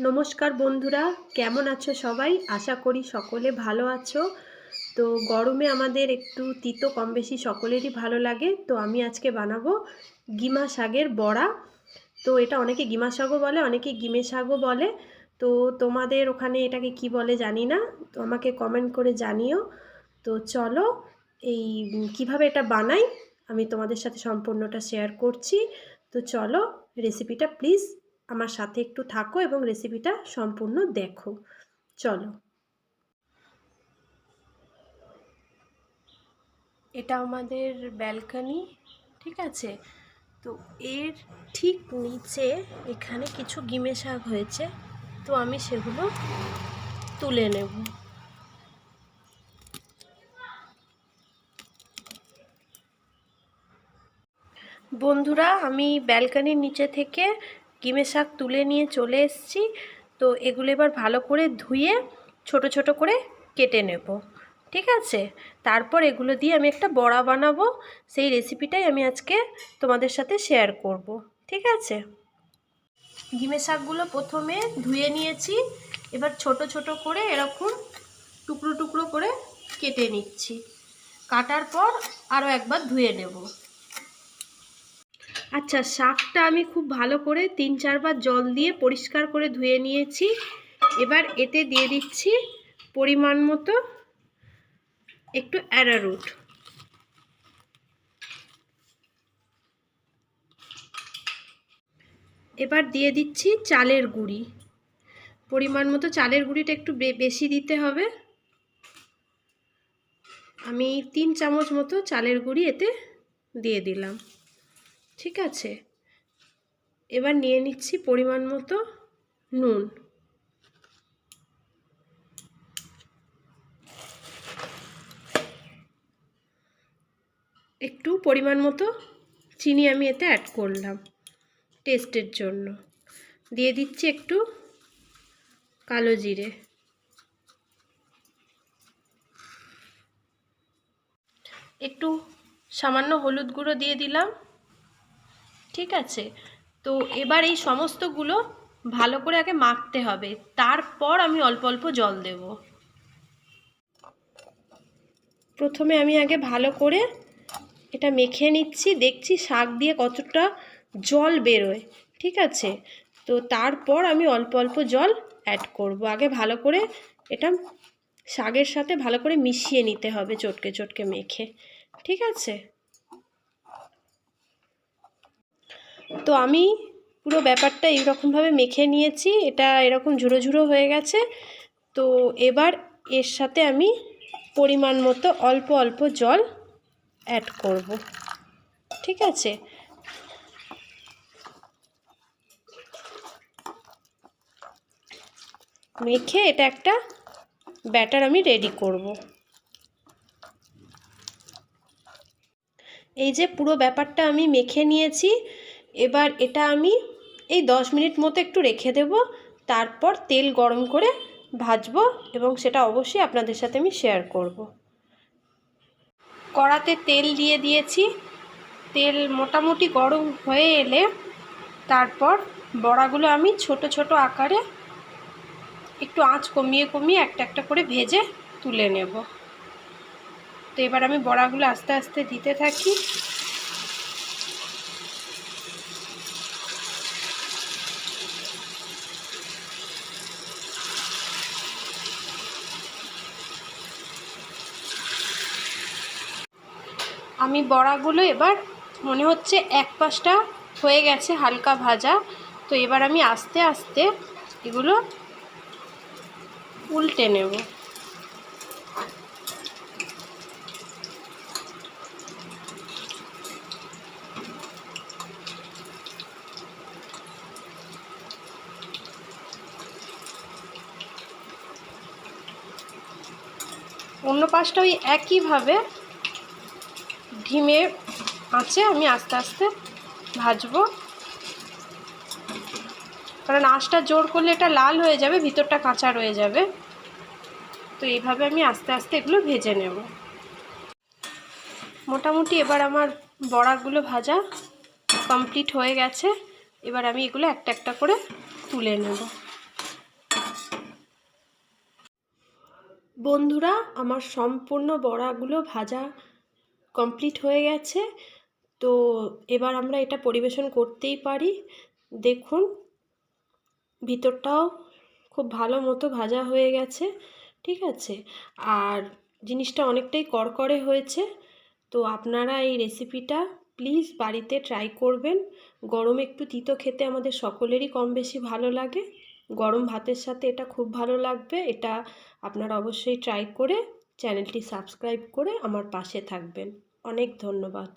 নমস্কার বন্ধুরা, কেমন আছো সবাই? আশা করি সকলে ভালো আছো। তো গরমে আমাদের একটু তিতো কম বেশি সকলেরই ভালো লাগে। তো আমি আজকে বানাবো গিমা শাকের বড়া। তো এটা অনেকে গিমা শাকও বলে, অনেকে গিমে শাকও বলে। তো তোমাদের ওখানে এটাকে কি বলে জানি না, তো আমাকে কমেন্ট করে জানিও। তো চলো এই কিভাবে এটা বানাই আমি তোমাদের সাথে সম্পূর্ণটা শেয়ার করছি। তো চলো রেসিপিটা প্লিজ আমার সাথে একটু থাকো এবং রেসিপিটা সম্পূর্ণ দেখো। চলো। এটা আমাদের ব্যালকনি, ঠিক আছে? তো এর ঠিক নিচে এখানে কিছু গিমে শাক হয়েছে, তো আমি সেগুলো তুলে নেব। বন্ধুরা, আমি ব্যালকনির নিচে থেকে গিমে শাক তুলে নিয়ে চলে এসেছি। তো এগুলো এবার ভালো করে ধুয়ে ছোট ছোট করে কেটে নেব, ঠিক আছে? তারপর এগুলো দিয়ে আমি একটা বড়া বানাবো, সেই রেসিপিটাই আমি আজকে তোমাদের সাথে শেয়ার করব, ঠিক আছে? গিমে শাকগুলো প্রথমে ধুয়ে নিয়েছি, এবার ছোট ছোট করে এরকম টুকরো টুকরো করে কেটে নিচ্ছি। কাটার পর আরও একবার ধুয়ে নেব। আচ্ছা, শাকটা আমি খুব ভালো করে 3-4 বার জল দিয়ে পরিষ্কার করে ধুয়ে নিয়েছি। এবার এতে দিয়ে দিচ্ছি পরিমাণ মতো একটু অ্যারারুট। এবার দিয়ে দিচ্ছি চালের গুঁড়ি, পরিমাণ মতো চালের গুঁড়িটা একটু বেশি দিতে হবে। আমি 3 চামচ মতো চালের গুঁড়ি এতে দিয়ে দিলাম, ঠিক আছে? এবার নিয়ে নিচ্ছি পরিমাণ মতো নুন। একটু পরিমাণ মতো চিনি আমি এতে অ্যাড করলাম টেস্টের জন্য। দিয়ে দিচ্ছি একটু কালো জিরে। একটু সামান্য হলুদ গুঁড়ো দিয়ে দিলাম, ঠিক আছে? তো এবার এই সমস্তগুলো ভালো করে আগে মাখতে হবে, তারপর আমি অল্প অল্প জল দেব। প্রথমে আমি আগে ভালো করে এটা মেখে নিচ্ছি, দেখছি শাক দিয়ে কতটা জল বেরোয়, ঠিক আছে? তো তারপর আমি অল্প অল্প জল অ্যাড করব। আগে ভালো করে এটা শাকের সাথে ভালো করে মিশিয়ে নিতে হবে, চটকে চটকে মেখে, ঠিক আছে? তো আমি পুরো ব্যাপারটা এইরকমভাবে মেখে নিয়েছি, এটা এরকম ঝুড়ো ঝুড়ো হয়ে গেছে। তো এবার এর সাথে আমি পরিমাণ মতো অল্প অল্প জল অ্যাড করব, ঠিক আছে? মেখে এটা একটা ব্যাটার আমি রেডি করব। এই যে পুরো ব্যাপারটা আমি মেখে নিয়েছি, এবার এটা আমি এই 10 মিনিট মতো একটু রেখে দেব। তারপর তেল গরম করে ভাজবো এবং সেটা অবশ্যই আপনাদের সাথে আমি শেয়ার করব। কড়াতে তেল দিয়ে দিয়েছি, তেল মোটামুটি গরম হয়ে এলে তারপর বড়াগুলো আমি ছোট ছোট আকারে একটু আঁচ কমিয়ে কমিয়ে একটা একটা করে ভেজে তুলে নেব। তো এবার আমি বড়াগুলো আস্তে আস্তে দিতে থাকি। আমি বড়াগুলো এবার মনে হচ্ছে এক পাশটা হয়ে গেছে হালকা ভাজা, তো এবার আমি আস্তে আস্তে এগুলো উল্টে নেব। অন্য পাশটা ওই একইভাবে ধিমে আঁচে আমি আস্তে আস্তে ভাজবো, কারণ আঁচটা জোর করলে এটা লাল হয়ে যাবে, ভিতরটা কাঁচা রয়ে যাবে। তো এইভাবে আমি আস্তে আস্তে এগুলো ভেজে নেব। মোটামুটি এবার আমার বড়াগুলো ভাজা কমপ্লিট হয়ে গেছে। এবার আমি এগুলো একটা একটা করে তুলে নেব। বন্ধুরা, আমার সম্পূর্ণ বড়াগুলো ভাজা কমপ্লিট হয়ে গেছে। তো এবার আমরা এটা পরিবেশন করতেই পারি। দেখুন, ভিতরটাও খুব ভালো মতো ভাজা হয়ে গেছে, ঠিক আছে। আর জিনিসটা অনেকটাই কড়কড়ে হয়েছে। তো আপনারা এই রেসিপিটা প্লিজ বাড়িতে ট্রাই করবেন। গরমে একটু তিতো খেতে আমাদের সকলেরই কম বেশি ভালো লাগে। গরম ভাতের সাথে এটা খুব ভালো লাগবে। এটা আপনারা অবশ্যই ট্রাই করে চ্যানেলটি সাবস্ক্রাইব করে আমার পাশে থাকবেন। অনেক ধন্যবাদ।